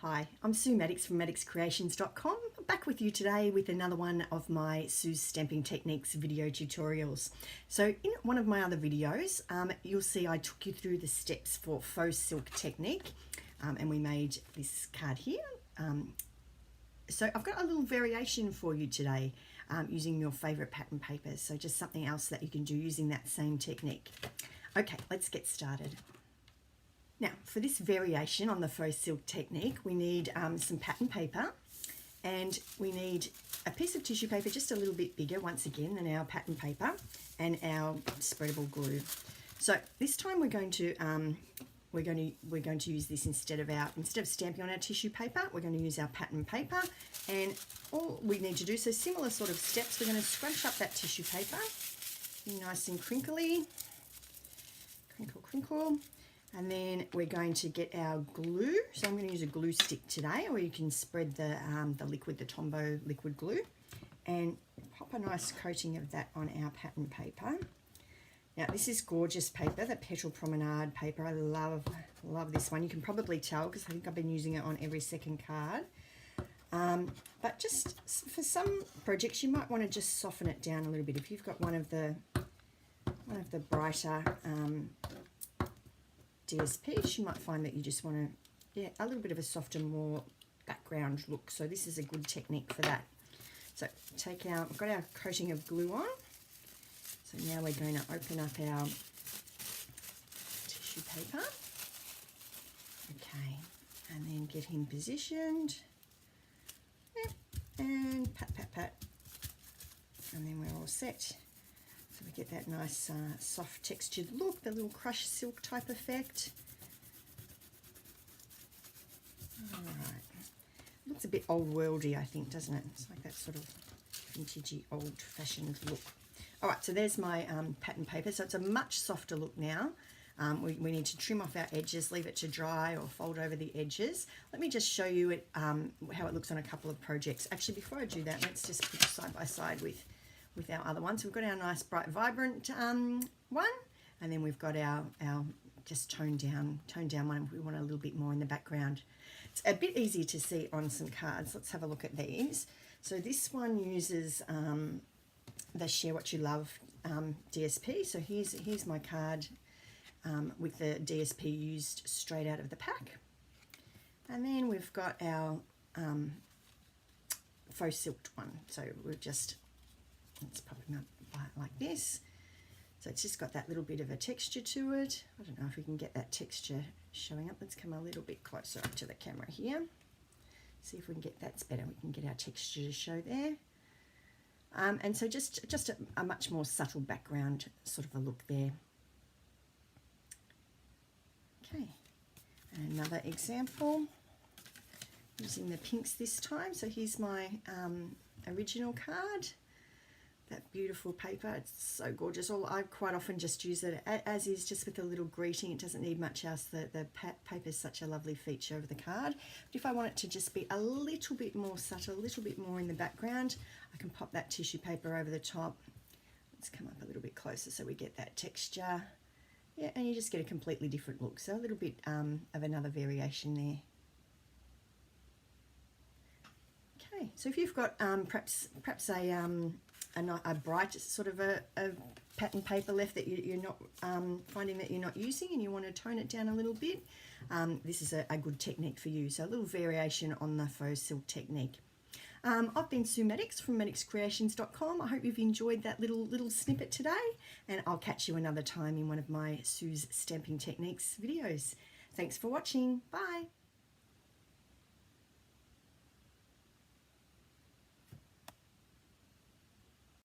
Hi, I'm Sue Maddox from maddoxcreations.com, back with you today with another one of my Sue's Stamping Techniques video tutorials. So in one of my other videos, you'll see I took you through the steps for faux silk technique, and we made this card here. So I've got a little variation for you today using your favourite pattern papers, so just something else that you can do using that same technique. Okay, let's get started. Now, for this variation on the faux silk technique, we need some pattern paper, and we need a piece of tissue paper just a little bit bigger, once again, than our pattern paper, and our spreadable glue. So this time we're going to use this instead of stamping on our tissue paper. We're going to use our pattern paper, and all we need to do, so similar sort of steps. We're going to scrunch up that tissue paper, be nice and crinkly, crinkle. And then we're going to get our glue. So I'm going to use a glue stick today, or you can spread the liquid, the Tombow liquid glue, and pop a nice coating of that on our pattern paper. Now this is gorgeous paper, the Petal Promenade paper. I love this one. You can probably tell because I think I've been using it on every second card. But just for some projects, you might want to just soften it down a little bit. If you've got one of the brighter DSPs, you might find that you just want to, a little bit of a softer, more background look. So this is a good technique for that. So we've got our coating of glue on. So now we're going to open up our tissue paper. Okay, and then get him positioned. And pat. And then we're all set. So we get that nice soft textured look, the little crushed silk type effect. Alright, looks a bit old worldy, I think, doesn't it? It's like that sort of vintagey, old fashioned look. Alright, so there's my pattern paper. So it's a much softer look now. We need to trim off our edges, leave it to dry, or fold over the edges. Let me just show you how it looks on a couple of projects. Actually, before I do that, let's just put it side by side with our other one. So we've got our nice bright vibrant one, and then we've got our just toned down one. We want a little bit more in the background. It's a bit easier to see on some cards. Let's have a look at these. So this one uses the Share What You Love DSP. So here's my card with the DSP used straight out of the pack. And then we've got our faux silk one. So let's pop them up like this. So it's just got that little bit of a texture to it. I don't know if we can get that texture showing up. Let's come a little bit closer up to the camera here. See if we can get that's better. We can get our texture to show there. And so just a much more subtle background sort of a look there. Okay, and another example using the pinks this time. So here's my original card. That beautiful paper, it's so gorgeous. I quite often just use it as is, just with a little greeting. It doesn't need much else. The paper is such a lovely feature of the card. But if I want it to just be a little bit more subtle, a little bit more in the background, I can pop that tissue paper over the top. Let's come up a little bit closer so we get that texture. Yeah, and you just get a completely different look. So a little bit of another variation there. Okay, so if you've got perhaps a bright sort of a pattern paper left that you're not finding that you're not using, and you want to tone it down a little bit, this is a good technique for you. So a little variation on the faux silk technique. I've been Sue Maddox from maddoxcreations.com. I hope you've enjoyed that little snippet today, and I'll catch you another time in one of my Sue's Stamping Techniques videos. Thanks for watching. Bye.